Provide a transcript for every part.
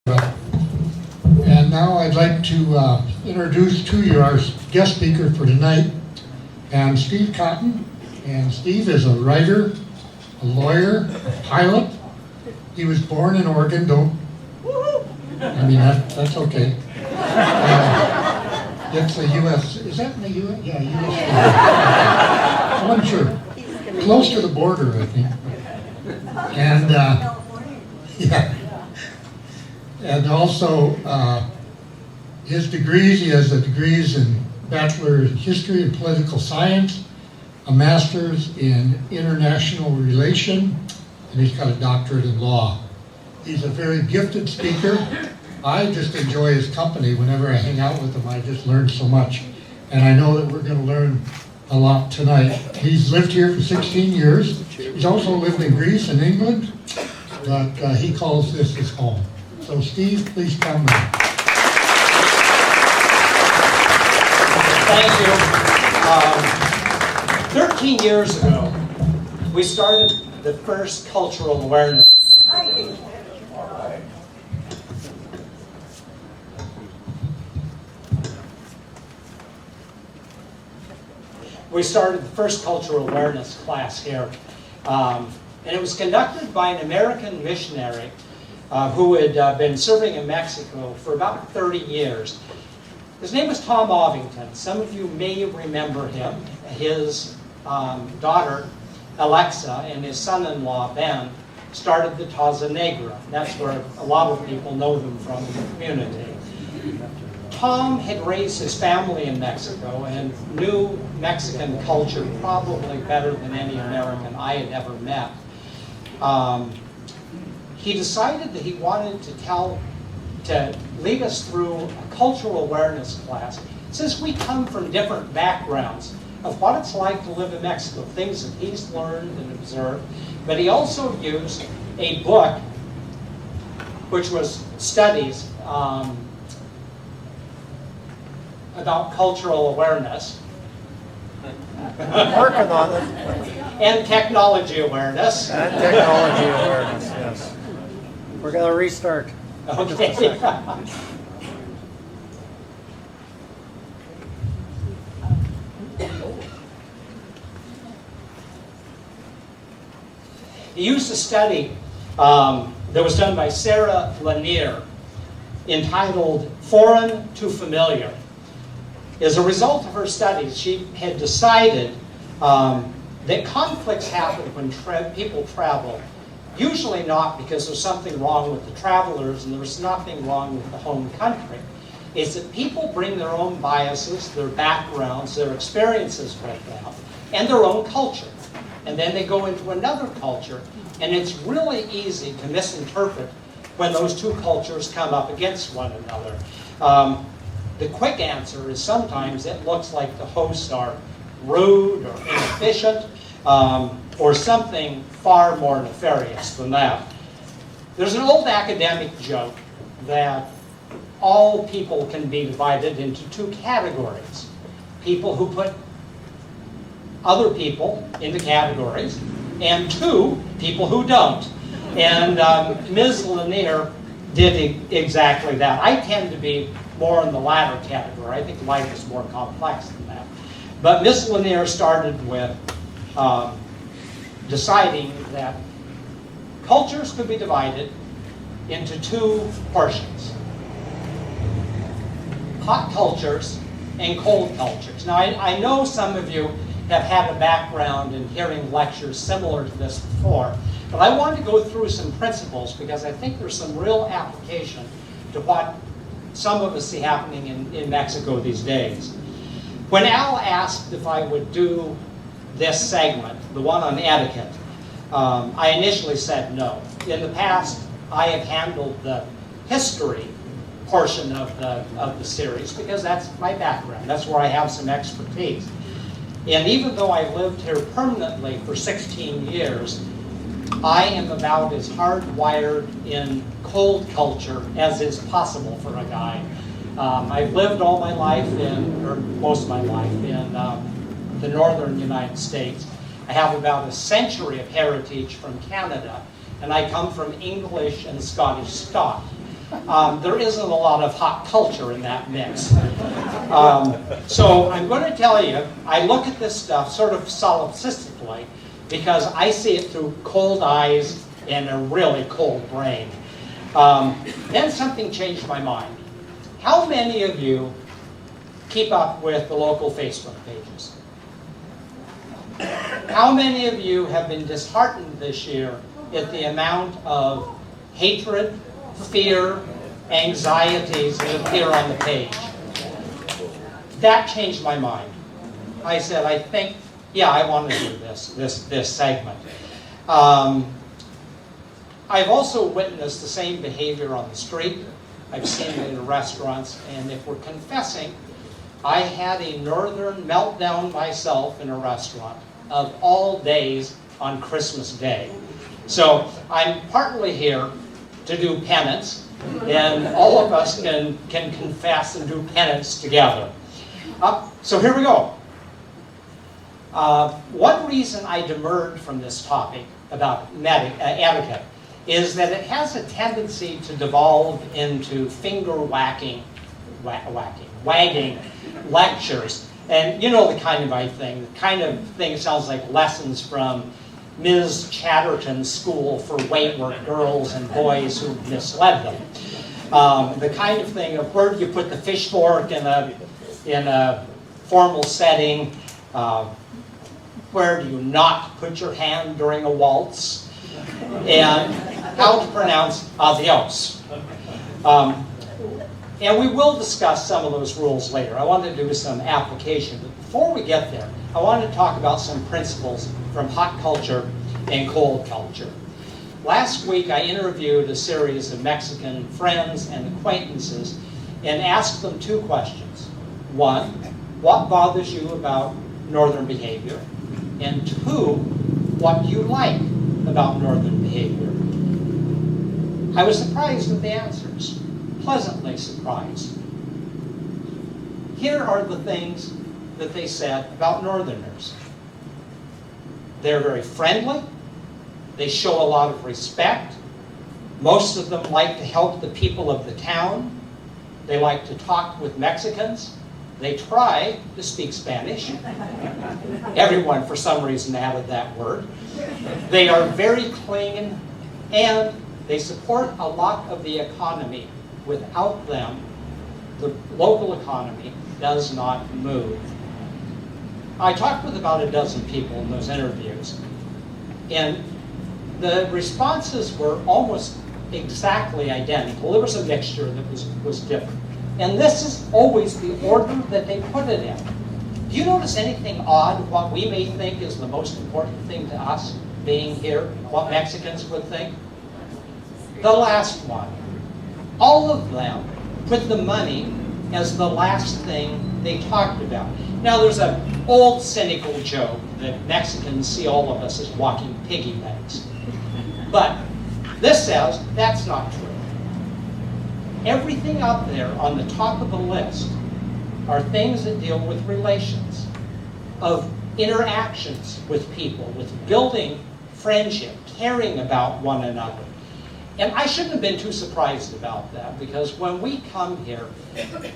And now I'd like to introduce to you our guest speaker for tonight, and Steve Cotton. And Steve is a writer, a lawyer, pilot. He was born in Oregon. That's okay. It's the U.S. Is that in the U.S.? Yeah, U.S. I'm unsure. Close to the border, I think. And yeah. And also, his degrees, he has degrees in Bachelor in History and Political Science, a Master's in International Relation, and he's got a doctorate in law. He's a very gifted speaker. I just enjoy his company. Whenever I hang out with him, I just learn so much. And I know that we're going to learn a lot tonight. He's lived here for 16 years. He's also lived in Greece and England, but he calls this his home. So Steve, please come. Thank you. 13 years ago, we started the first cultural awareness. We started the first cultural awareness class here. And it was conducted by an American missionary who had been serving in Mexico for about 30 years. His name was Tom Ovington. Some of you may remember him. His daughter, Alexa, and his son-in-law, Ben, started the Taza Negra. That's where a lot of people know them from in the community. Tom had raised his family in Mexico and knew Mexican culture probably better than any American I had ever met. He decided that he wanted to lead us through a cultural awareness class, since we come from different backgrounds of what it's like to live in Mexico, things that he's learned and observed. But he also used a book, which was studies about cultural awareness. I'm working on it. And technology awareness. And technology awareness, yes. We're going to restart. Okay. He used a study that was done by Sarah Lanier entitled Foreign to Familiar. As a result of her studies, she had decided that conflicts happen when people travel, usually not because there's something wrong with the travelers and there's nothing wrong with the home country. It's that people bring their own biases, their backgrounds, their experiences with them, and their own culture. And then they go into another culture, and it's really easy to misinterpret when those two cultures come up against one another. The quick answer is sometimes it looks like the hosts are rude or inefficient, or something far more nefarious than that. There's an old academic joke that all people can be divided into two categories. People who put other people into categories, and two, people who don't. And Ms. Lanier did exactly that. I tend to be more in the latter category. I think life is more complex than that. But Ms. Lanier started with deciding that cultures could be divided into two portions: hot cultures and cold cultures. Now, I know some of you have had a background in hearing lectures similar to this before, but I want to go through some principles because I think there's some real application to what some of us see happening in Mexico these days. When Al asked if I would do this segment, the one on etiquette, I initially said no. In the past, I have handled the history portion of the series because that's my background. That's where I have some expertise. And even though I lived here permanently for 16 years, I am about as hardwired in cold culture as is possible for a guy. I've lived all my life or most of my life, in the northern United States. I have about a century of heritage from Canada, and I come from English and Scottish stock. there isn't a lot of hot culture in that mix. So I'm going to tell you, I look at this stuff sort of solipsistically because I see it through cold eyes and a really cold brain. Then something changed my mind. How many of you keep up with the local Facebook pages? How many of you have been disheartened this year at the amount of hatred, fear, anxieties that appear on the page? That changed my mind. I said, I think, yeah, I want to do this segment. I've also witnessed the same behavior on the street. I've seen it in restaurants, and if we're confessing, I had a northern meltdown myself in a restaurant of all days on Christmas Day. So I'm partly here to do penance, and all of us can confess and do penance together. So here we go. One reason I demurred from this topic about etiquette is that it has a tendency to devolve into wagging lectures. And you know the kind of thing sounds like lessons from Ms. Chatterton's school for wayward girls and boys who misled them. The kind of thing of where do you put the fish fork in a formal setting, where do you not put your hand during a waltz, and how to pronounce adios. And we will discuss some of those rules later. I want to do some application. But before we get there, I want to talk about some principles from hot culture and cold culture. Last week, I interviewed a series of Mexican friends and acquaintances and asked them two questions. One, what bothers you about Northern behavior? And two, what do you like about Northern behavior? I was surprised at the answers. Pleasantly surprised. Here are the things that they said about Northerners. They're very friendly. They show a lot of respect. Most of them like to help the people of the town. They like to talk with Mexicans. They try to speak Spanish. Everyone, for some reason, added that word. They are very clean, and they support a lot of the economy. Without them, the local economy does not move. I talked with about a dozen people in those interviews, and the responses were almost exactly identical. There was a mixture that was different. And this is always the order that they put it in. Do you notice anything odd, what we may think is the most important thing to us being here, what Mexicans would think? The last one. All of them put the money as the last thing they talked about. Now there's an old cynical joke that Mexicans see all of us as walking piggy banks. But this says that's not true. Everything up there on the top of the list are things that deal with relations, of interactions with people, with building friendship, caring about one another. And I shouldn't have been too surprised about that, because when we come here,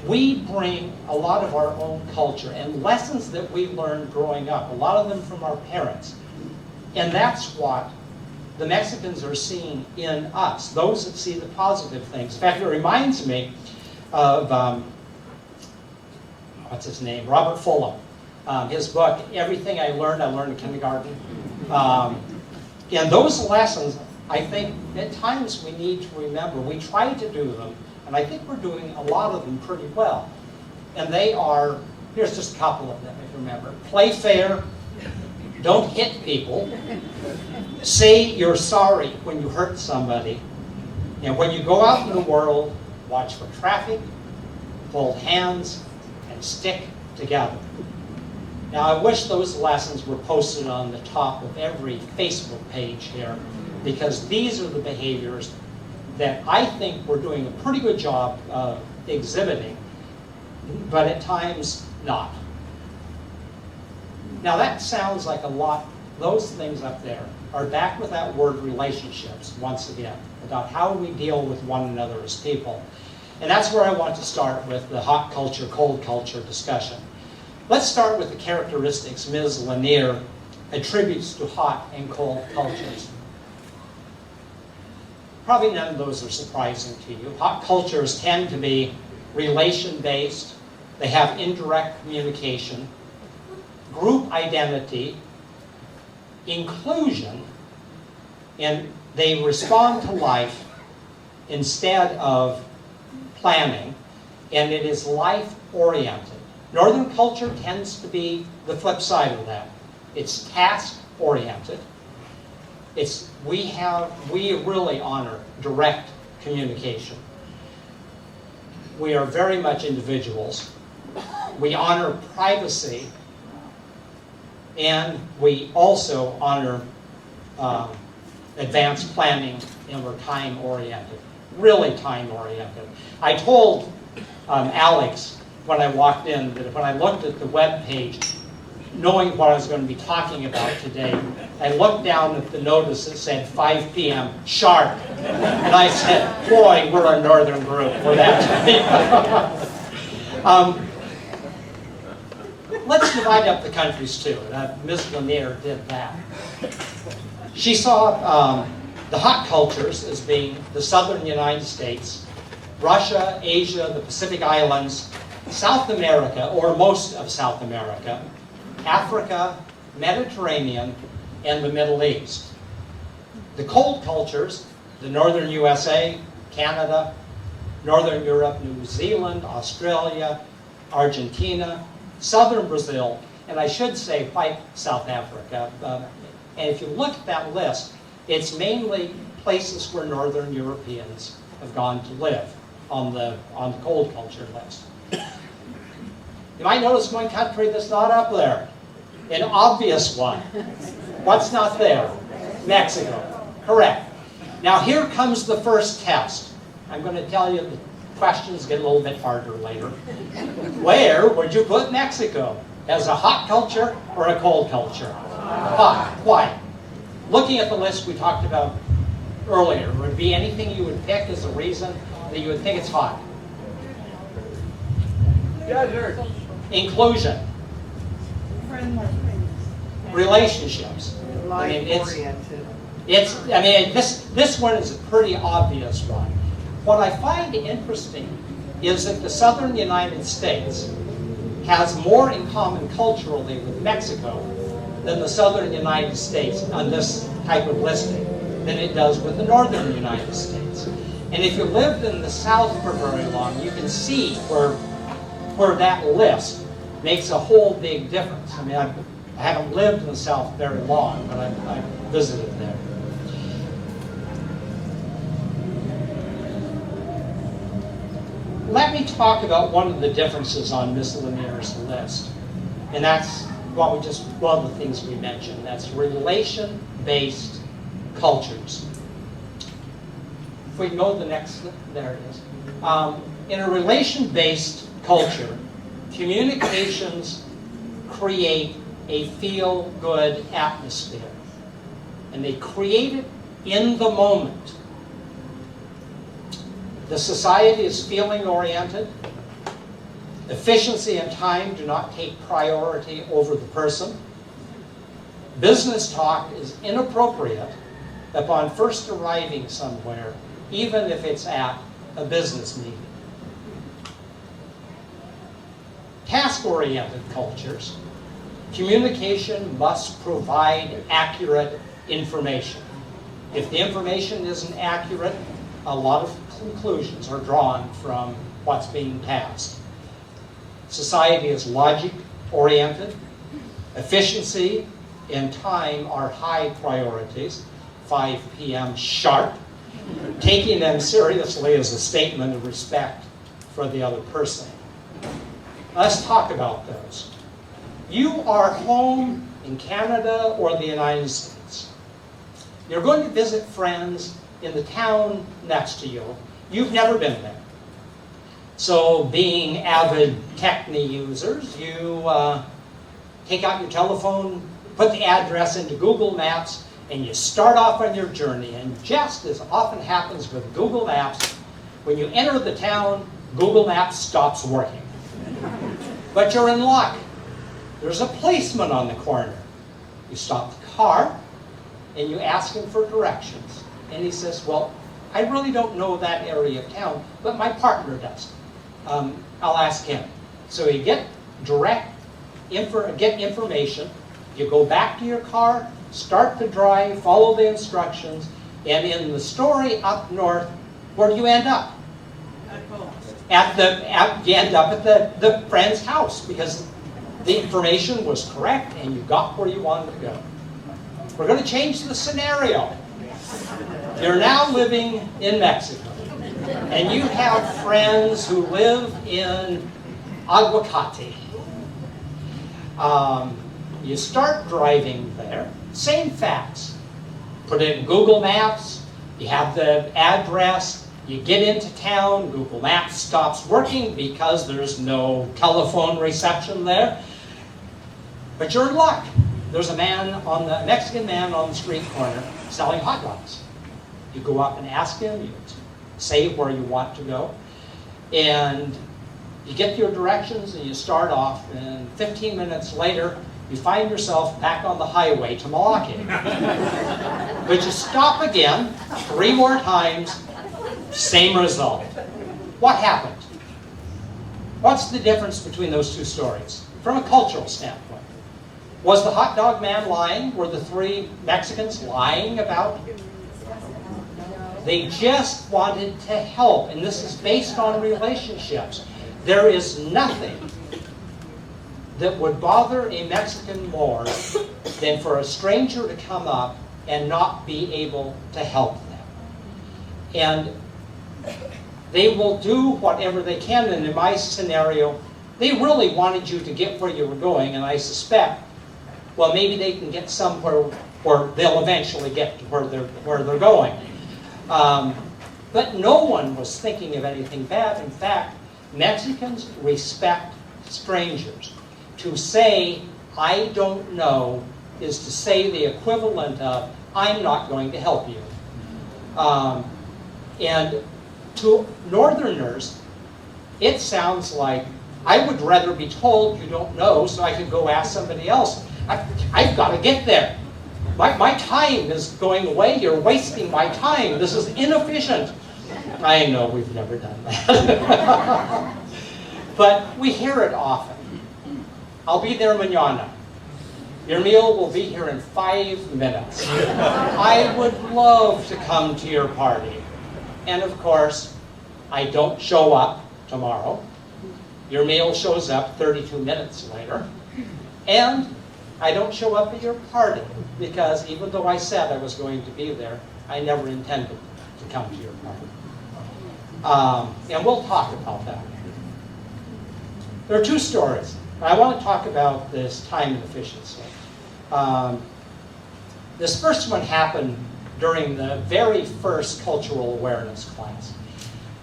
we bring a lot of our own culture and lessons that we learned growing up, a lot of them from our parents. And that's what the Mexicans are seeing in us, those that see the positive things. In fact, it reminds me of, what's his name, Robert Fulham. His book, Everything I Learned in Kindergarten. And those lessons, I think at times we need to remember. We try to do them, and I think we're doing a lot of them pretty well. And they are, here's just a couple of them, if you remember. Play fair, don't hit people, say you're sorry when you hurt somebody, and when you go out in the world, watch for traffic, hold hands, and stick together. Now, I wish those lessons were posted on the top of every Facebook page here, because these are the behaviors that I think we're doing a pretty good job of exhibiting, but at times not. Now that sounds like a lot, those things up there are back with that word relationships once again, about how we deal with one another as people. And that's where I want to start with the hot culture, cold culture discussion. Let's start with the characteristics Ms. Lanier attributes to hot and cold cultures. Probably none of those are surprising to you. Hot cultures tend to be relation-based. They have indirect communication, group identity, inclusion, and they respond to life instead of planning, and it is life-oriented. Northern culture tends to be the flip side of that. It's task-oriented. We really honor direct communication. We are very much individuals. We honor privacy, and we also honor advanced planning, and we're time-oriented, really time-oriented. I told Alex when I walked in that when I looked at the web page, knowing what I was going to be talking about today, I looked down at the notice that said 5 p.m. sharp, and I said, boy, we're a northern group, we're that. Let's divide up the countries too. Ms. Lanier did that. She saw the hot cultures as being the southern United States, Russia, Asia, the Pacific Islands, South America, or most of South America, Africa, Mediterranean, and the Middle East. The cold cultures, the northern USA, Canada, northern Europe, New Zealand, Australia, Argentina, southern Brazil, and I should say white South Africa. And if you look at that list, it's mainly places where northern Europeans have gone to live on the cold culture list. You might notice one country that's not up there. An obvious one. What's not there? Mexico. Correct. Now here comes the first test. I'm going to tell you the questions get a little bit harder later. Where would you put Mexico? As a hot culture or a cold culture? Hot. Why? Looking at the list we talked about earlier, would be anything you would pick as a reason that you would think it's hot? Inclusion. Relationships. Life-oriented. This one is a pretty obvious one. What I find interesting is that the southern United States has more in common culturally with Mexico than the southern United States on this type of listing than it does with the northern United States. And if you lived in the South for very long, you can see where that list makes a whole big difference. I mean, I haven't lived in the South very long, but I've visited there. Let me talk about one of the differences on Ms. Lanier's list, and that's one of the things we mentioned. That's relation-based cultures. If we go to the next, there it is. In a relation-based culture, communications create a feel-good atmosphere, and they create it in the moment. The society is feeling-oriented. Efficiency and time do not take priority over the person. Business talk is inappropriate upon first arriving somewhere, even if it's at a business meeting. Task-oriented cultures, communication must provide accurate information. If the information isn't accurate, a lot of conclusions are drawn from what's being passed. Society is logic-oriented. Efficiency and time are high priorities, 5 p.m. sharp. Taking them seriously is a statement of respect for the other person. Let's talk about those. You are home in Canada or the United States. You're going to visit friends in the town next to you. You've never been there. So being avid Techni users, you take out your telephone, put the address into Google Maps, and you start off on your journey. And just as often happens with Google Maps, when you enter the town, Google Maps stops working. But you're in luck. There's a policeman on the corner. You stop the car, and you ask him for directions. And he says, well, I really don't know that area of town, but my partner does. I'll ask him. So you get information, you go back to your car, start to drive, follow the instructions, and in the story up north, where do you end up? You end up at the friend's house, because the information was correct and you got where you wanted to go. We're going to change the scenario. You're now living in Mexico, and you have friends who live in Aguacate. You start driving there, same facts. Put it in Google Maps, you have the address, you get into town, Google Maps stops working because there's no telephone reception there. But you're in luck. There's a Mexican man on the street corner selling hot dogs. You go up and ask him, you say where you want to go, and you get your directions and you start off, and 15 minutes later, you find yourself back on the highway to Milwaukee. But you stop again, 3 more times, same result. What happened? What's the difference between those two stories from a cultural standpoint? Was the hot dog man lying? Were the 3 Mexicans lying about? They just wanted to help, and this is based on relationships. There is nothing that would bother a Mexican more than for a stranger to come up and not be able to help them. And they will do whatever they can, and in my scenario, they really wanted you to get where you were going, and I suspect, well, maybe they can get somewhere where they'll eventually get to where they're going. But no one was thinking of anything bad. In fact, Mexicans respect strangers. To say, I don't know, is to say the equivalent of, I'm not going to help you. And to Northerners, it sounds like, I would rather be told you don't know so I could go ask somebody else. I've got to get there. My time is going away. You're wasting my time. This is inefficient. I know we've never done that. But we hear it often. I'll be there mañana. Your meal will be here in 5 minutes. I would love to come to your party. And of course, I don't show up tomorrow. Your meal shows up 32 minutes later. And I don't show up at your party because even though I said I was going to be there, I never intended to come to your party. And we'll talk about that. There are 2 stories. I want to talk about this time efficiency. This first one happened during the very first cultural awareness class.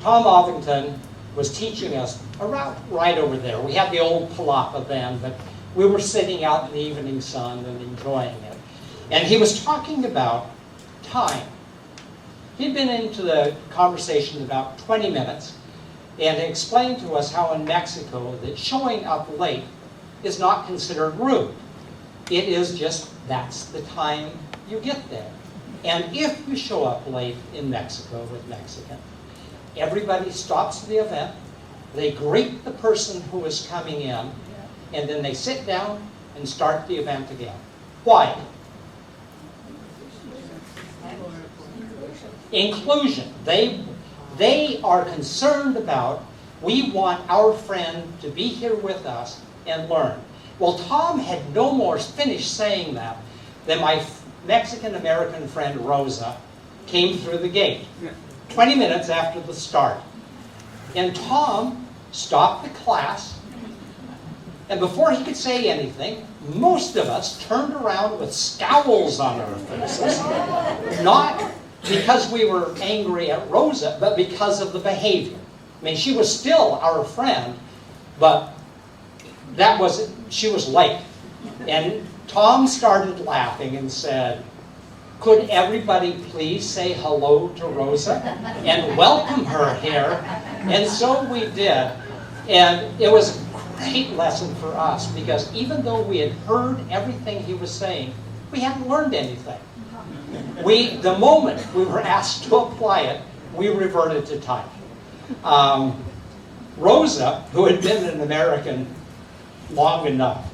Tom Ovington was teaching us around right over there. We had the old palapa then, but we were sitting out in the evening sun and enjoying it. And he was talking about time. He'd been into the conversation about 20 minutes and explained to us how in Mexico that showing up late is not considered rude. It is just, that's the time you get there. And if you show up late in Mexico with Mexican, everybody stops the event, they greet the person who is coming in, and then they sit down and start the event again. Why? Inclusion. They are concerned about, we want our friend to be here with us and learn. Well, Tom had no more finished saying that than my Mexican-American friend Rosa came through the gate 20 minutes after the start. And Tom stopped the class, and before he could say anything, most of us turned around with scowls on our faces, not because we were angry at Rosa, but because of the behavior. I mean, she was still our friend, but she was late. And Tom started laughing and said, Could everybody please say hello to Rosa and welcome her here? And so we did. And it was a great lesson for us because even though we had heard everything he was saying, we hadn't learned anything. The moment we were asked to apply it, we reverted to type. Rosa, who had been an American long enough,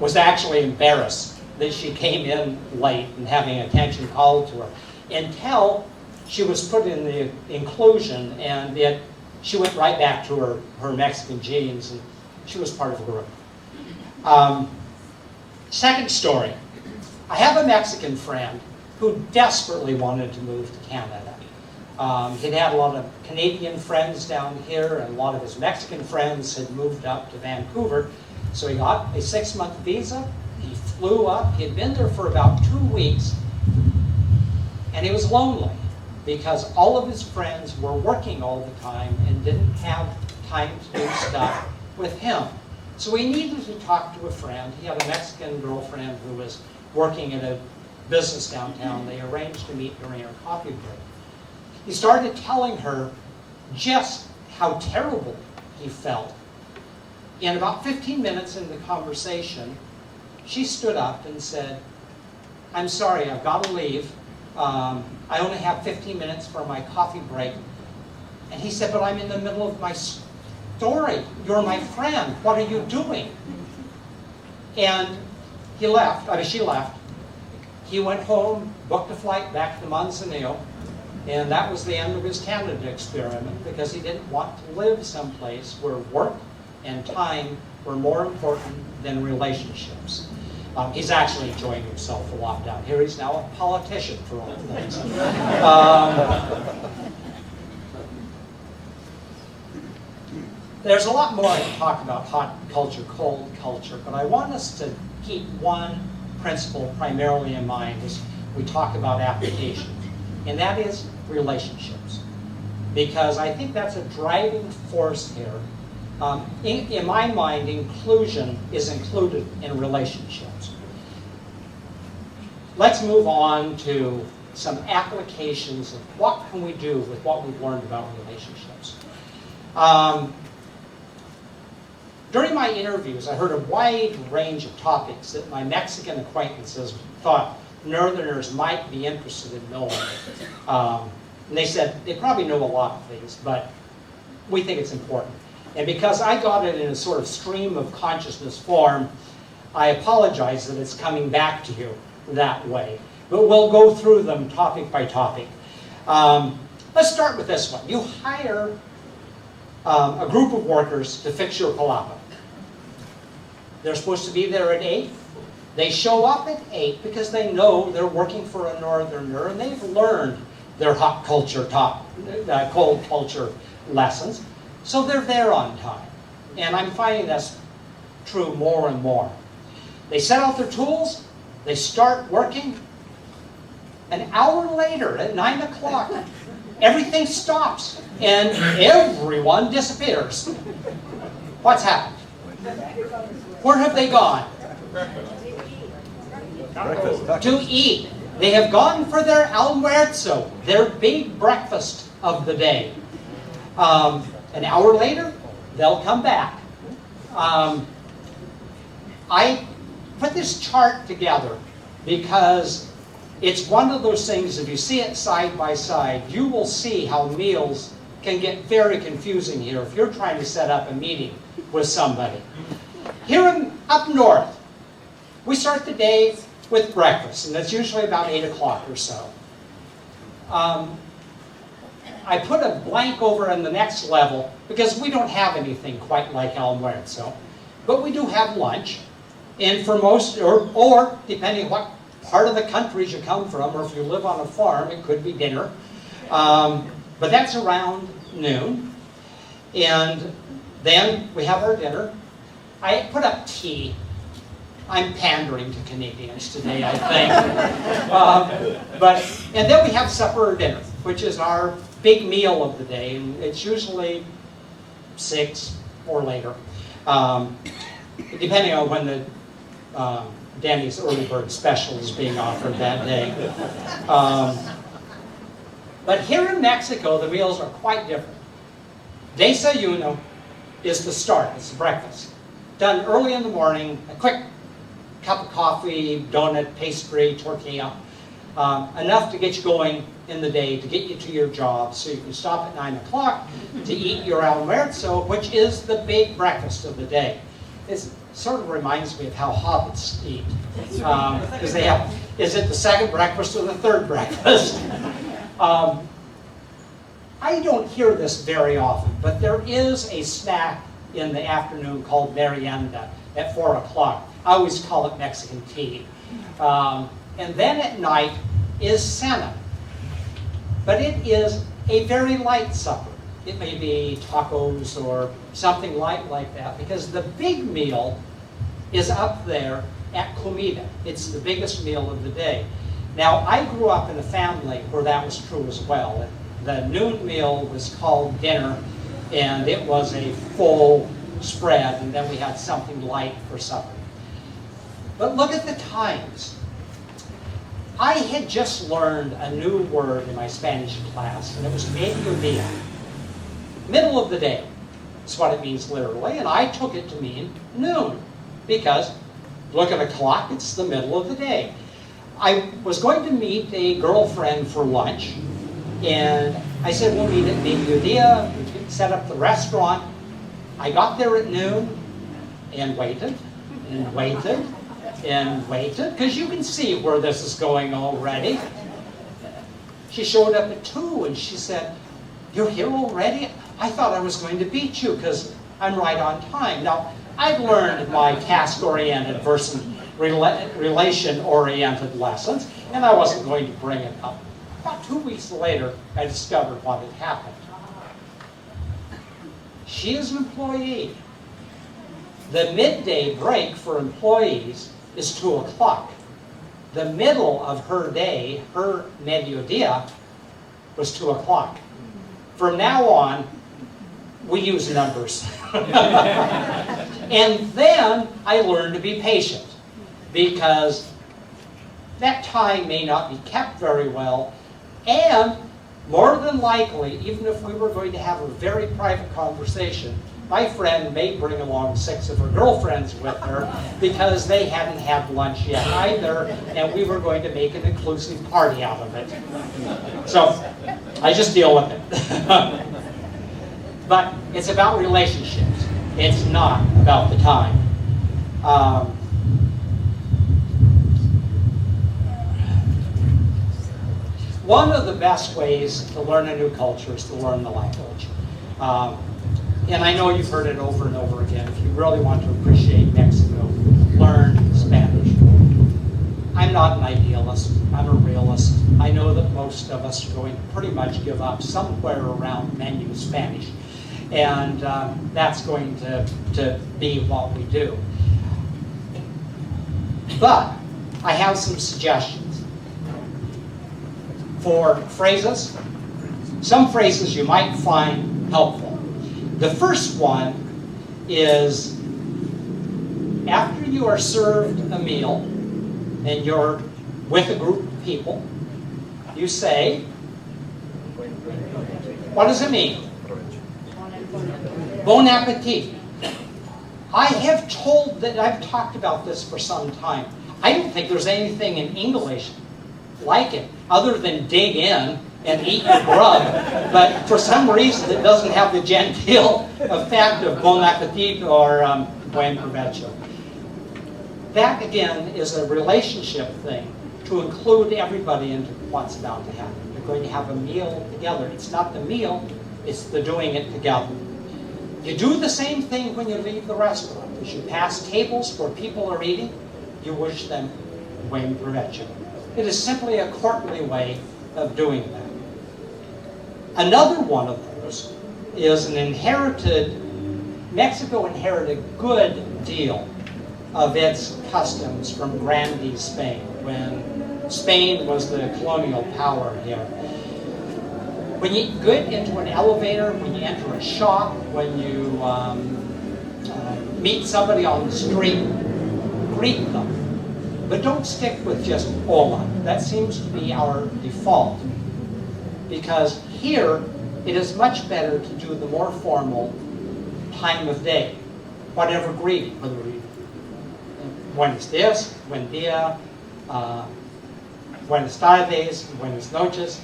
was actually embarrassed that she came in late and having attention called to her until she was put in the inclusion, and she went right back to her Mexican genes, and she was part of the group. Second story. I have a Mexican friend who desperately wanted to move to Canada. He'd had a lot of Canadian friends down here, and a lot of his Mexican friends had moved up to Vancouver. So he got a 6-month visa. He flew up. He had been there for about 2 weeks. And he was lonely because all of his friends were working all the time and didn't have time to do stuff with him. So he needed to talk to a friend. He had a Mexican girlfriend who was working at a business downtown. They arranged to meet during her coffee break. He started telling her just how terrible he felt. In about 15 minutes into the conversation, she stood up and said, "I'm sorry, I've got to leave. I only have 15 minutes for my coffee break." And he said, "But I'm in the middle of my story. You're my friend. What are you doing?" And he left. She left. He went home, booked a flight back to Manzanillo, and that was the end of his Canada experiment because he didn't want to live someplace where work and time were more important than relationships. He's actually enjoying himself a lot down here. He's now a politician, for all things. There's a lot more I can talk about hot culture, cold culture, but I want us to keep one principle primarily in mind as we talk about application, and that is relationships. Because I think that's a driving force here. In my mind, inclusion is included in relationships. Let's move on to some applications of what can we do with what we've learned about relationships. During my interviews, I heard a wide range of topics that my Mexican acquaintances thought Northerners might be interested in knowing. And they said they probably know a lot of things, but we think it's important. And because I got it in a sort of stream of consciousness form, I apologize that it's coming back to you that way. But we'll go through them topic by topic. Let's start with this one. You hire a group of workers to fix your palapa. They're supposed to be there at 8. They show up at 8 because they know they're working for a Northerner and they've learned their hot culture, cold culture lessons. So they're there on time. And I'm finding that's true more and more. They set out their tools, they start working. An hour later, at 9 o'clock, everything stops and everyone disappears. What's happened? Where have they gone? To eat. They have gone for their almuerzo, their big breakfast of the day. An hour later, they'll come back. I put this chart together because it's one of those things, if you see it side by side, you will see how meals can get very confusing here if you're trying to set up a meeting with somebody. Here up north, we start the day with breakfast, and that's usually about 8 o'clock or so. I put a blank over in the next level because we don't have anything quite like almuerzo, but we do have lunch. And for most, or depending what part of the country you come from, or if you live on a farm, it could be dinner. But that's around noon. And then we have our dinner. I put up tea. I'm pandering to Canadians today, I think. And then we have supper or dinner, which is our big meal of the day. And it's usually 6 or later, depending on when the Denny's early bird special is being offered that day. But here in Mexico, the meals are quite different. Desayuno is the start, it's the breakfast. Done early in the morning, a quick cup of coffee, donut, pastry, tortilla. Enough to get you going in the day, to get you to your job, so you can stop at 9 o'clock to eat your almuerzo, which is the big breakfast of the day. It sort of reminds me of how hobbits eat. Because they have, is it the second breakfast or the third breakfast? I don't hear this very often, but there is a snack in the afternoon called merienda at 4 o'clock. I always call it Mexican tea. And then at night is cena. But it is a very light supper. It may be tacos or something light like that, because the big meal is up there at comida. It's the biggest meal of the day. Now, I grew up in a family where that was true as well. The noon meal was called dinner, and it was a full spread, and then we had something light for supper. But look at the times. I had just learned a new word in my Spanish class, and it was mediodía. Middle of the day. That's what it means literally, and I took it to mean noon, because look at a clock, it's the middle of the day. I was going to meet a girlfriend for lunch, and I said, we'll meet at mediodía, we set up the restaurant. I got there at noon, and waited, and waited, and waited, because you can see where this is going already. She showed up at 2, and she said, you're here already? I thought I was going to beat you, because I'm right on time. Now, I've learned my task-oriented versus relation-oriented lessons, and I wasn't going to bring it up. About 2 weeks later, I discovered what had happened. She is an employee. The midday break for employees is 2 o'clock. The middle of her day, her mediodía, was 2 o'clock. From now on, we use numbers. And then I learned to be patient, because that time may not be kept very well, and more than likely, even if we were going to have a very private conversation, my friend may bring along 6 of her girlfriends with her, because they hadn't had lunch yet either, and we were going to make an inclusive party out of it. So I just deal with it. But it's about relationships. It's not about the time. One of the best ways to learn a new culture is to learn the language. And I know you've heard it over and over again. If you really want to appreciate Mexico, learn Spanish. I'm not an idealist. I'm a realist. I know that most of us are going to pretty much give up somewhere around menu Spanish. And that's going to be what we do. But I have some suggestions for phrases. Some phrases you might find helpful. The first one is, after you are served a meal and you're with a group of people, you say, what does it mean? Bon appetit. I have told that I've talked about this for some time. I don't think there's anything in English like it, other than dig in and eat your grub. But for some reason, it doesn't have the genteel effect of bon appetit or buen provecho. That, again, is a relationship thing to include everybody into what's about to happen. You're going to have a meal together. It's not the meal, it's the doing it together. You do the same thing when you leave the restaurant. As you pass tables where people are eating, you wish them buen provecho. It is simply a courtly way of doing that. Another one of those is Mexico inherited a good deal of its customs from Grande Spain, when Spain was the colonial power here. When you get into an elevator, when you enter a shop, when you meet somebody on the street, greet them. But don't stick with just hola. That seems to be our default. Because here, it is much better to do the more formal time of day. Whatever greeting, whether we buenos dias, buen dia, buenas tardes, buenas noches.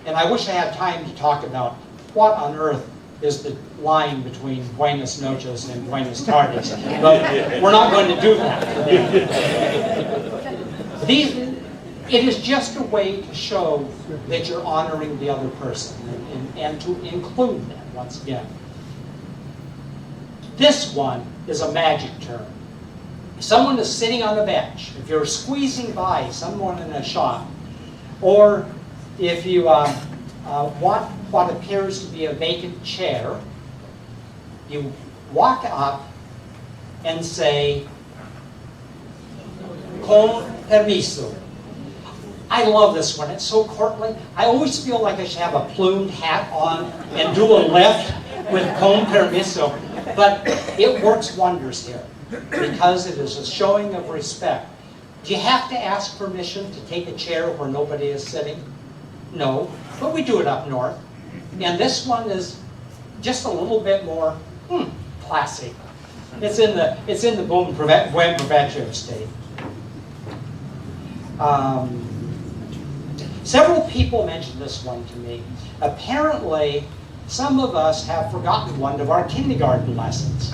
And I wish I had time to talk about what on earth is the line between buenas noches and buenas tardes. But we're not going to do that today. It is just a way to show that you're honoring the other person and to include them once again. This one is a magic term. If someone is sitting on a bench, if you're squeezing by someone in a shop, or if you want what appears to be a vacant chair, you walk up and say, con permiso. I love this one. It's so courtly. I always feel like I should have a plumed hat on and do a lift with con permiso. But it works wonders here because it is a showing of respect. Do you have to ask permission to take a chair where nobody is sitting? No, but we do it up north. And this one is just a little bit more classy. It's in the Buen Provecho state. Several people mentioned this one to me. Apparently, some of us have forgotten one of our kindergarten lessons.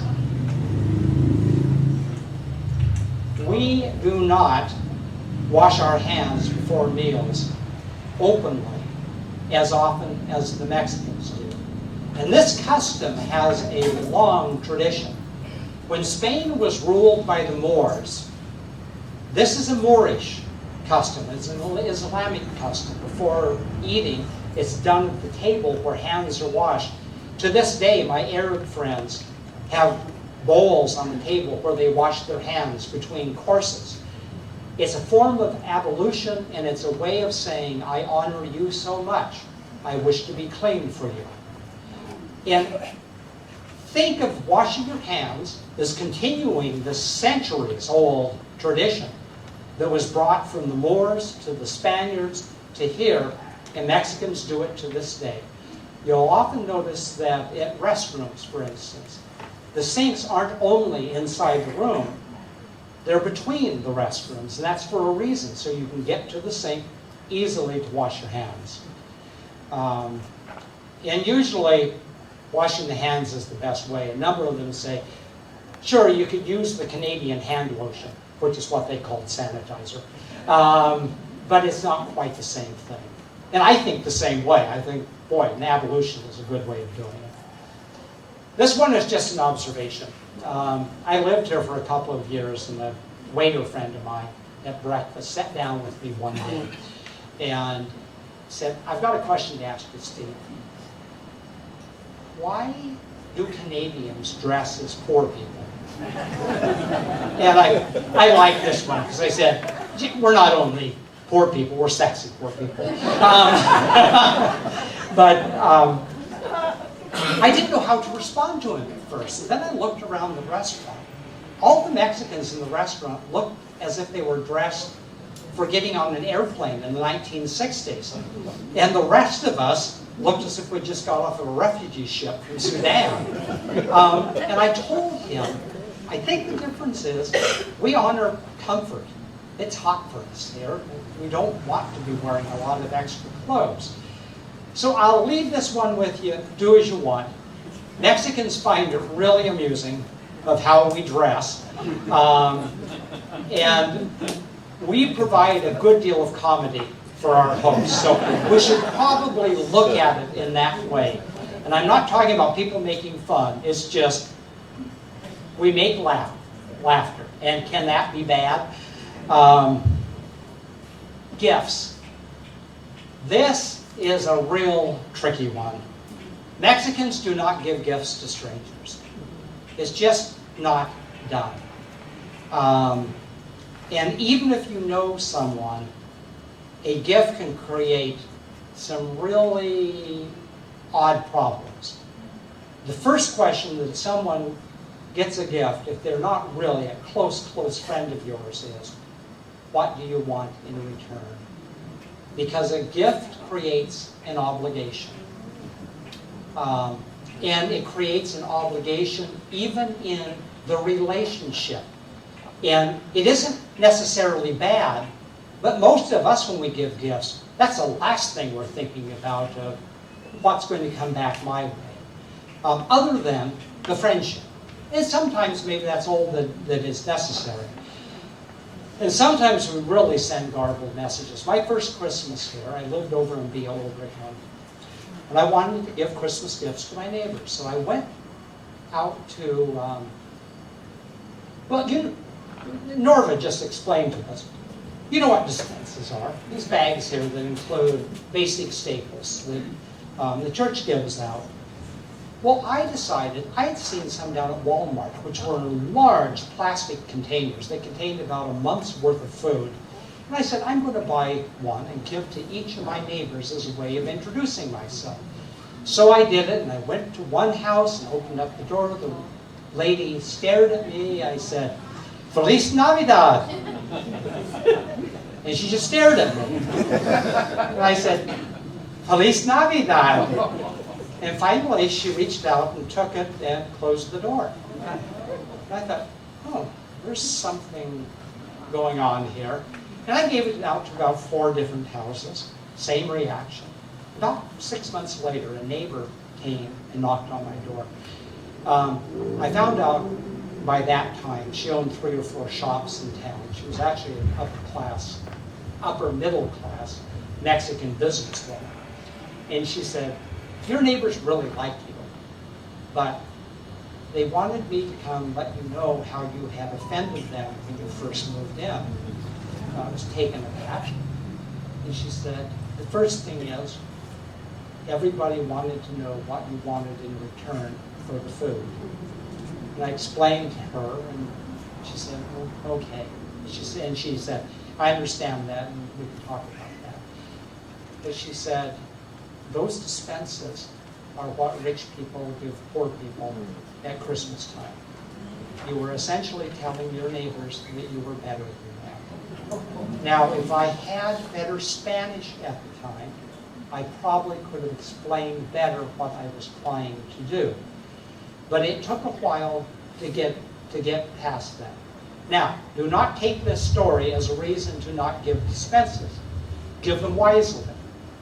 We do not wash our hands before meals openly as often as the Mexicans do. And this custom has a long tradition. When Spain was ruled by the Moors, this is a Moorish custom. It's an Islamic custom. Before eating, it's done at the table where hands are washed. To this day, my Arab friends have bowls on the table where they wash their hands between courses. It's a form of ablution, and it's a way of saying, I honor you so much. I wish to be clean for you. And think of washing your hands as continuing this centuries-old tradition that was brought from the Moors to the Spaniards to here, and Mexicans do it to this day. You'll often notice that at restrooms, for instance, the sinks aren't only inside the room, they're between the restrooms, and that's for a reason, so you can get to the sink easily to wash your hands. And usually, washing the hands is the best way. A number of them say, sure, you could use the Canadian hand lotion, which is what they call sanitizer, but it's not quite the same thing. And I think the same way. I think, boy, an ablution is a good way of doing it. This one is just an observation. I lived here for a couple of years, and a waiter friend of mine at breakfast sat down with me one day and said, I've got a question to ask you, Steve. Why do Canadians dress as poor people? And I like this one, because I said, we're not only poor people, we're sexy poor people. I didn't know how to respond to him at first. And then I looked around the restaurant. All the Mexicans in the restaurant looked as if they were dressed for getting on an airplane in the 1960s. And the rest of us looked as if we just got off of a refugee ship from Sudan. And I told him, I think the difference is we honor comfort. It's hot for us here. We don't want to be wearing a lot of extra clothes. So I'll leave this one with you. Do as you want. Mexicans find it really amusing of how we dress. And we provide a good deal of comedy for our hosts. So we should probably look at it in that way. And I'm not talking about people making fun. It's just we make laughter. And can that be bad? Gifts. This is a real tricky one. Mexicans do not give gifts to strangers. It's just not done. And even if you know someone, a gift can create some really odd problems. The first question that someone gets a gift, if they're not really a close friend of yours, is, what do you want in return? Because a gift creates an obligation. And it creates an obligation even in the relationship. And it isn't necessarily bad, but most of us, when we give gifts, that's the last thing we're thinking about, what's going to come back my way, other than the friendship. And sometimes maybe that's all that is necessary. And sometimes we really send garbled messages. My first Christmas here, I lived over in Beale, Oregon, and I wanted to give Christmas gifts to my neighbors. So I went out to, Norva just explained to us, you know what dispensers are. These bags here that include basic staples that the church gives out. Well, I decided, I had seen some down at Walmart, which were in large plastic containers. They contained about a month's worth of food. And I said, I'm going to buy one and give to each of my neighbors as a way of introducing myself. So I did it, and I went to one house and opened up the door. The lady stared at me. I said, Feliz Navidad. And she just stared at me. And I said, Feliz Navidad. And finally, she reached out and took it and closed the door. And I thought, oh, there's something going on here. And I gave it out to about 4 different houses. Same reaction. About 6 months later, a neighbor came and knocked on my door. I found out by that time she owned 3 or 4 shops in town. She was actually an upper middle class Mexican businesswoman. And she said, your neighbors really like you, but they wanted me to come let you know how you had offended them when you first moved in. I was taken aback. And she said, the first thing is, everybody wanted to know what you wanted in return for the food. And I explained to her, and she said, well, okay. And she said, I understand that, and we can talk about that. But she said, those dispenses are what rich people give poor people at Christmas time. You were essentially telling your neighbors that you were better than them. Now, if I had better Spanish at the time, I probably could have explained better what I was trying to do. But it took a while to get past that. Now, do not take this story as a reason to not give dispenses. Give them wisely.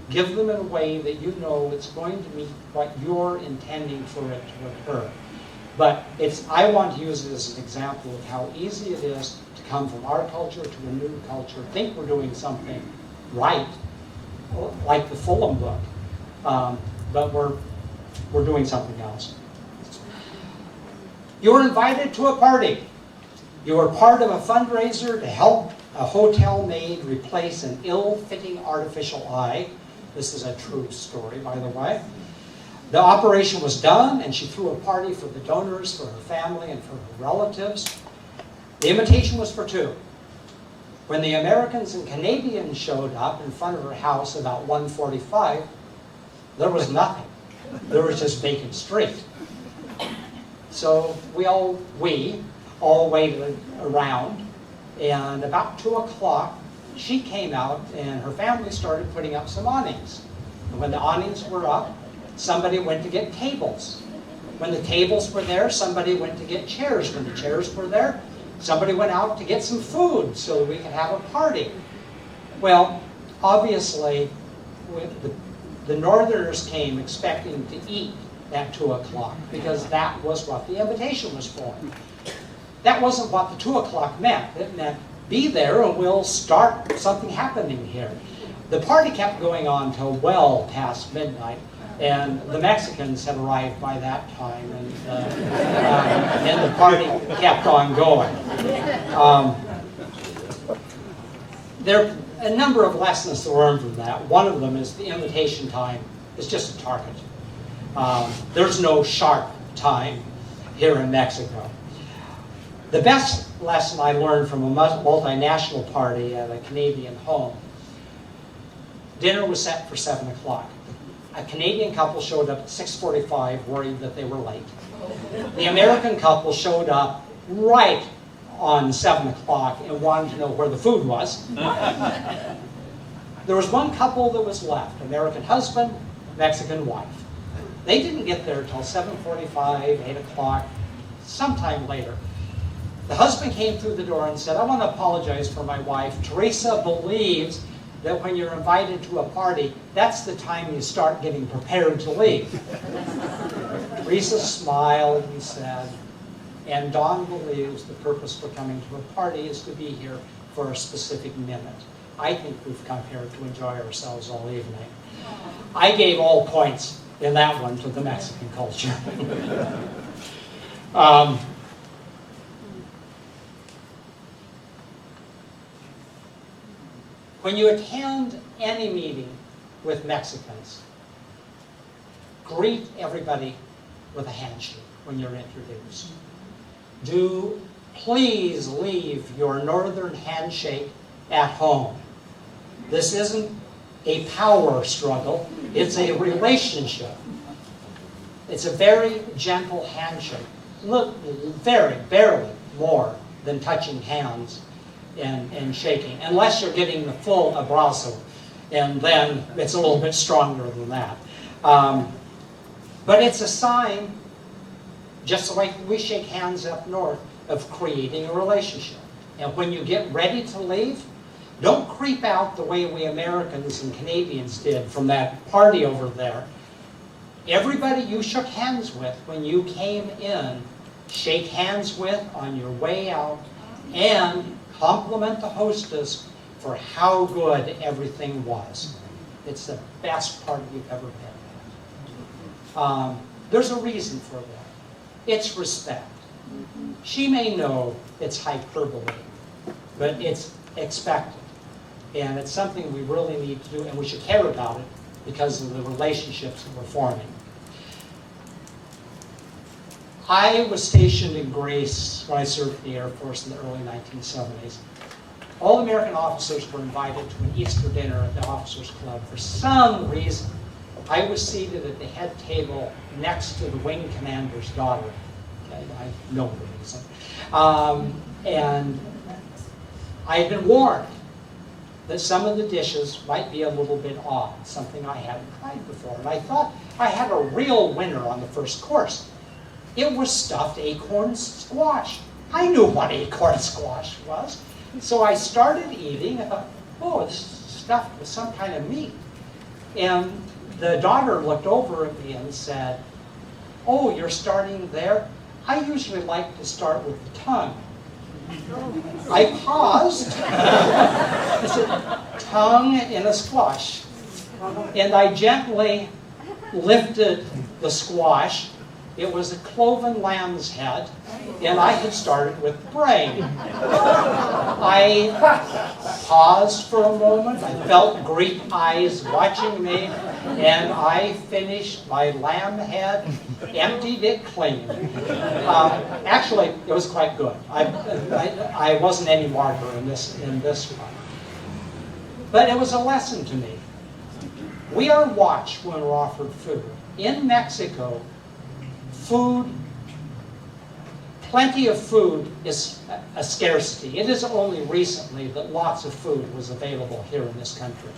Give them in a way that you know it's going to meet what you're intending for it to occur. But I want to use it as an example of how easy it is to come from our culture to a new culture, think we're doing something right, like the Fulham book, but we're doing something else. You were invited to a party. You were part of a fundraiser to help a hotel maid replace an ill-fitting artificial eye. This is a true story, by the way. The operation was done, and she threw a party for the donors, for her family, and for her relatives. The invitation was for 2. When the Americans and Canadians showed up in front of her house about 1:45, there was nothing. There was just vacant street. So we all waited around, and about 2 o'clock, she came out and her family started putting up some awnings. And when the awnings were up, somebody went to get tables. When the tables were there, somebody went to get chairs. When the chairs were there, somebody went out to get some food so that we could have a party. Well, obviously, the Northerners came expecting to eat at 2 o'clock because that was what the invitation was for. That wasn't what the 2 o'clock meant. It meant, be there and we'll start something happening here. The party kept going on till well past midnight, and the Mexicans had arrived by that time, and the party kept on going. There are a number of lessons to learn from that. One of them is the invitation time is just a target. There's no sharp time here in Mexico. The best lesson I learned from a multinational party at a Canadian home, dinner was set for 7 o'clock. A Canadian couple showed up at 6:45, worried that they were late. The American couple showed up right on 7 o'clock and wanted to know where the food was. There was one couple that was left, American husband, Mexican wife. They didn't get there until 7:45, 8 o'clock, sometime later. The husband came through the door and said, I want to apologize for my wife. Teresa believes that when you're invited to a party, that's the time you start getting prepared to leave. Teresa smiled and said, and Dawn believes the purpose for coming to a party is to be here for a specific minute. I think we've come here to enjoy ourselves all evening. I gave all points in that one to the Mexican culture. When you attend any meeting with Mexicans, greet everybody with a handshake when you're introduced. Do please leave your northern handshake at home. This isn't a power struggle, it's a relationship. It's a very gentle handshake. Look, barely more than touching hands and shaking, unless you're getting the full abrazo, and then it's a little bit stronger than that. But it's a sign, just like we shake hands up north, of creating a relationship. And when you get ready to leave, don't creep out the way we Americans and Canadians did from that party over there. Everybody you shook hands with when you came in, shake hands with on your way out, and compliment the hostess for how good everything was. It's the best party you've ever been at. There's a reason for that. It's respect. She may know it's hyperbole, but it's expected. And it's something we really need to do, and we should care about it because of the relationships that we're forming. I was stationed in Greece when I served in the Air Force in the early 1970s. All American officers were invited to an Easter dinner at the Officers Club. For some reason, I was seated at the head table next to the wing commander's daughter. Okay, I know the reason. And I had been warned that some of the dishes might be a little bit odd, something I hadn't tried before. And I thought I had a real winner on the first course. It was stuffed acorn squash. I knew what acorn squash was. So I started eating. I thought, oh, it's stuffed with some kind of meat. And the daughter looked over at me and said, oh, you're starting there? I usually like to start with the tongue. I paused. I said, tongue in a squash. And I gently lifted the squash. It was a cloven lamb's head, and I had started with the brain. I paused for a moment. I felt Greek eyes watching me, and I finished my lamb head, emptied it clean. Actually, it was quite good. I wasn't any martyr in this one. But it was a lesson to me. We are watched when we're offered food. In Mexico, food, plenty of food is a scarcity. It is only recently that lots of food was available here in this country.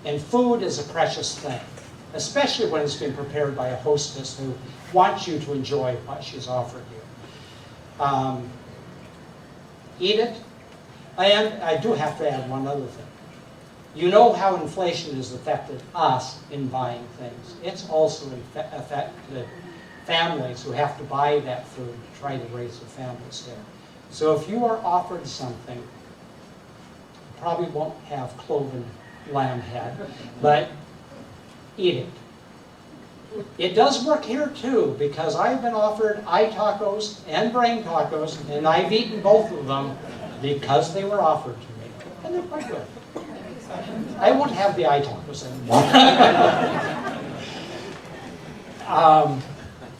And food is a precious thing, especially when it's been prepared by a hostess who wants you to enjoy what she's offered you. Eat it. And I do have to add one other thing. You know how inflation has affected us in buying things. It's also affected families who have to buy that food to try to raise their families here. So if you are offered something, you probably won't have cloven lamb head, but eat it. It does work here too, because I've been offered eye tacos and brain tacos, and I've eaten both of them because they were offered to me. And they're quite good. I won't have the eye tacos anymore.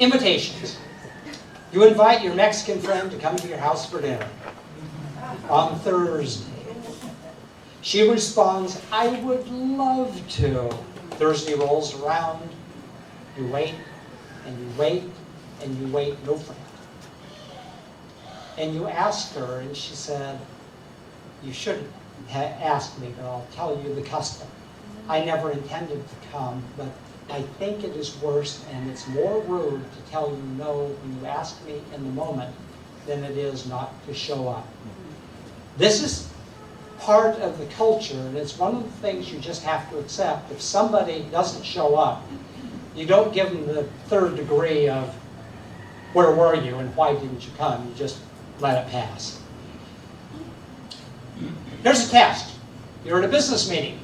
Invitations. You invite your Mexican friend to come to your house for dinner on Thursday. She responds, I would love to. Thursday rolls around. You wait, and you wait, and you wait, no friend. and you asked her, and she said, you shouldn't ask me, but I'll tell you the custom. I never intended to come, but I think it is worse and it's more rude to tell you no when you ask me in the moment than it is not to show up. This is part of the culture, and it's one of the things you just have to accept. If somebody doesn't show up, you don't give them the third degree of where were you and why didn't you come? You just let it pass. Here's a test. You're at a business meeting.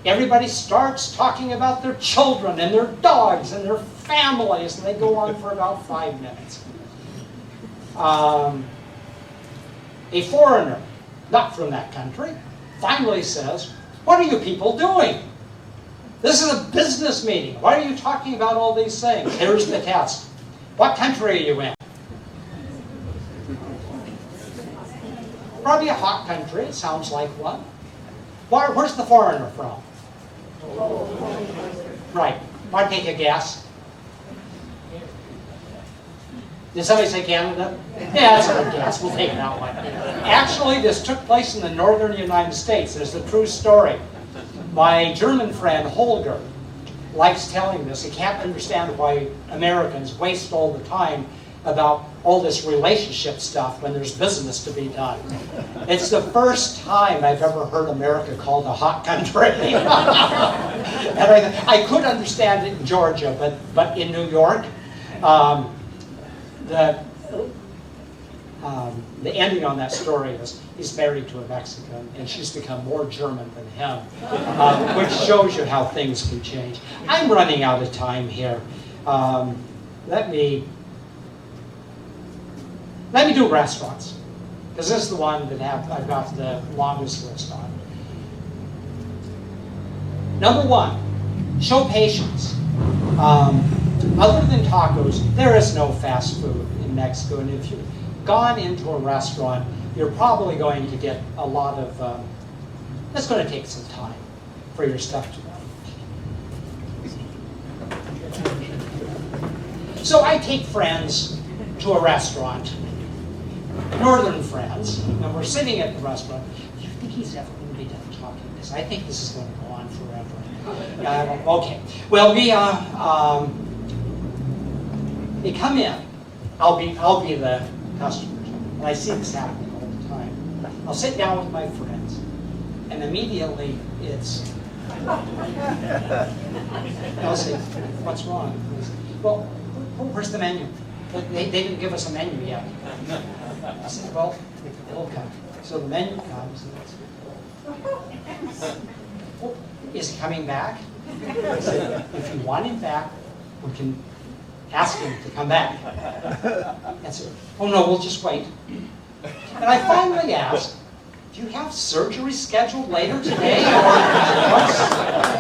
Everybody starts talking about their children and their dogs and their families, and they go on for about 5 minutes. A foreigner, not from that country, finally says, what are you people doing? This is a business meeting. Why are you talking about all these things? Here's the test. What country are you in? Probably a hot country. It sounds like one. Where's the foreigner from? Right. Want to take a guess? Did somebody say Canada? Yeah, that's a good guess. We'll take that one. Actually, this took place in the northern United States. There's a true story. My German friend, Holger, likes telling this. He can't understand why Americans waste all the time about all this relationship stuff when there's business to be done. It's the first time I've ever heard America called a hot country. And I could understand it in Georgia, but in New York, the ending on that story is he's married to a Mexican, and she's become more German than him, which shows you how things can change. I'm running out of time here. Let me do restaurants, because this is the one that I've got the longest list on. Number 1, show patience. Other than tacos, there is no fast food in Mexico, and if you've gone into a restaurant, you're probably going to get a lot of, it's going to take some time for your stuff to go. So I take friends to a restaurant, northern friends, and we're sitting at the restaurant. Do you think he's ever going to be done talking this? I think this is going to go on forever. Okay. Well, they come in. I'll be the customers, and I see this happening all the time. I'll sit down with my friends, and immediately it's. I'll say, "What's wrong?" Well, where's the menu? They didn't give us a menu yet. I said, well, it'll come. So the menu comes, and it's, well, is he coming back? I said, if you want him back, we can ask him to come back. And so, oh no, we'll just wait. And I finally asked, do you have surgery scheduled later today? Or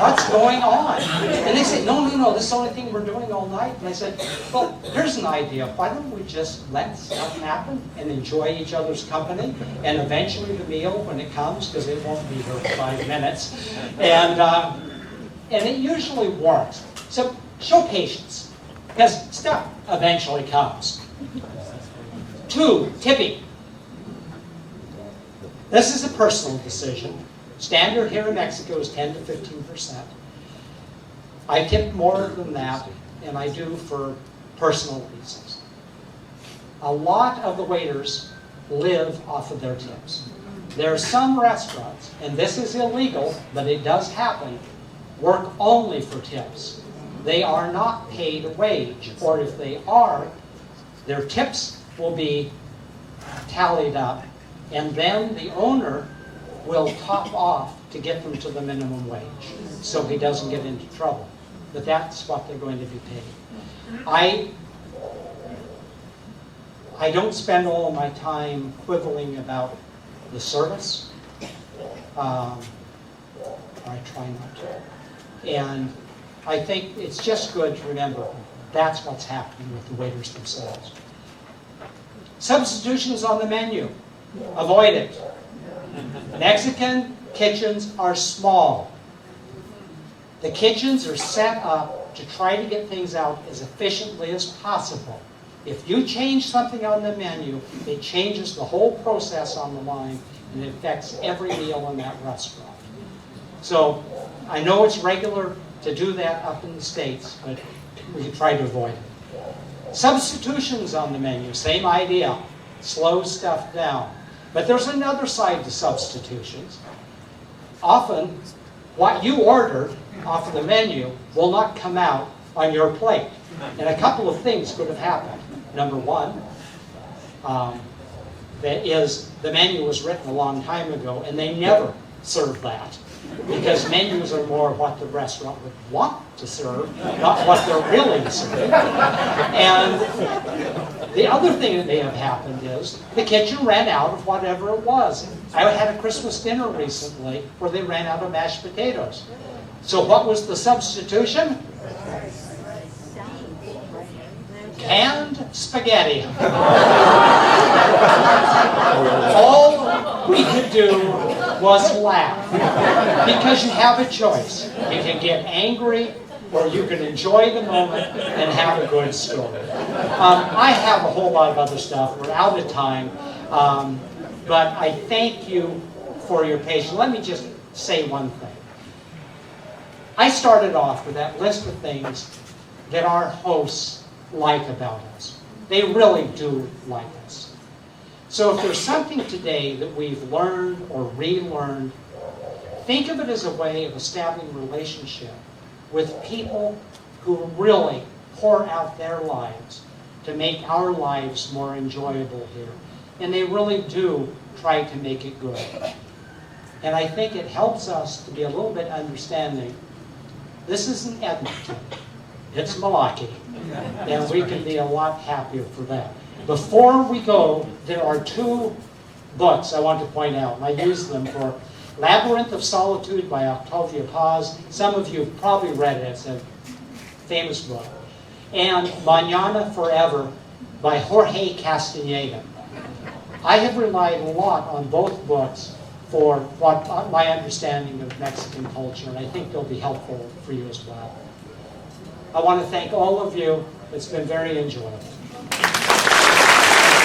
what's going on? And they said, no, this is the only thing we're doing all night. And I said, well, here's an idea. Why don't we just let stuff happen and enjoy each other's company? And eventually the meal, when it comes, because it won't be here for 5 minutes. And it usually works. So show patience, because stuff eventually comes. 2, tipping. This is a personal decision. Standard here in Mexico is 10 to 15%. I tip more than that, and I do for personal reasons. A lot of the waiters live off of their tips. There are some restaurants, and this is illegal, but it does happen, work only for tips. They are not paid a wage, or if they are, their tips will be tallied up, and then the owner will top off to get them to the minimum wage, so he doesn't get into trouble. But that's what they're going to be paid. I don't spend all of my time quibbling about the service. Or I try not to. And I think it's just good to remember that's what's happening with the waiters themselves. Substitutions on the menu. Avoid it. Mexican kitchens are small. The kitchens are set up to try to get things out as efficiently as possible. If you change something on the menu, it changes the whole process on the line, and it affects every meal in that restaurant. So I know it's regular to do that up in the States, but we try to avoid it. Substitutions on the menu, same idea. Slow stuff down. But there's another side to substitutions. Often, what you ordered off of the menu will not come out on your plate. And a couple of things could have happened. Number one, that is, the menu was written a long time ago, and they never served that. Because menus are more what the restaurant would want to serve, not what they're really serving. And the other thing that may have happened is the kitchen ran out of whatever it was. I had a Christmas dinner recently where they ran out of mashed potatoes. So what was the substitution? Canned spaghetti. All we could do was laugh. Because you have a choice. You can get angry, or you can enjoy the moment and have a good story. I have a whole lot of other stuff. We're out of time. But I thank you for your patience. Let me just say one thing. I started off with that list of things that our hosts like about us. They really do like us. So if there's something today that we've learned or relearned, think of it as a way of establishing a relationship with people who really pour out their lives to make our lives more enjoyable here. And they really do try to make it good. And I think it helps us to be a little bit understanding. This isn't Edmonton. It's Milwaukee. And we can be a lot happier for that. Before we go, there are two books I want to point out. And I use them for Labyrinth of Solitude by Octavia Paz. Some of you have probably read it. It's a famous book. And Mañana Forever by Jorge Castaneda. I have relied a lot on both books for what my understanding of Mexican culture, and I think they'll be helpful for you as well. I want to thank all of you. It's been very enjoyable.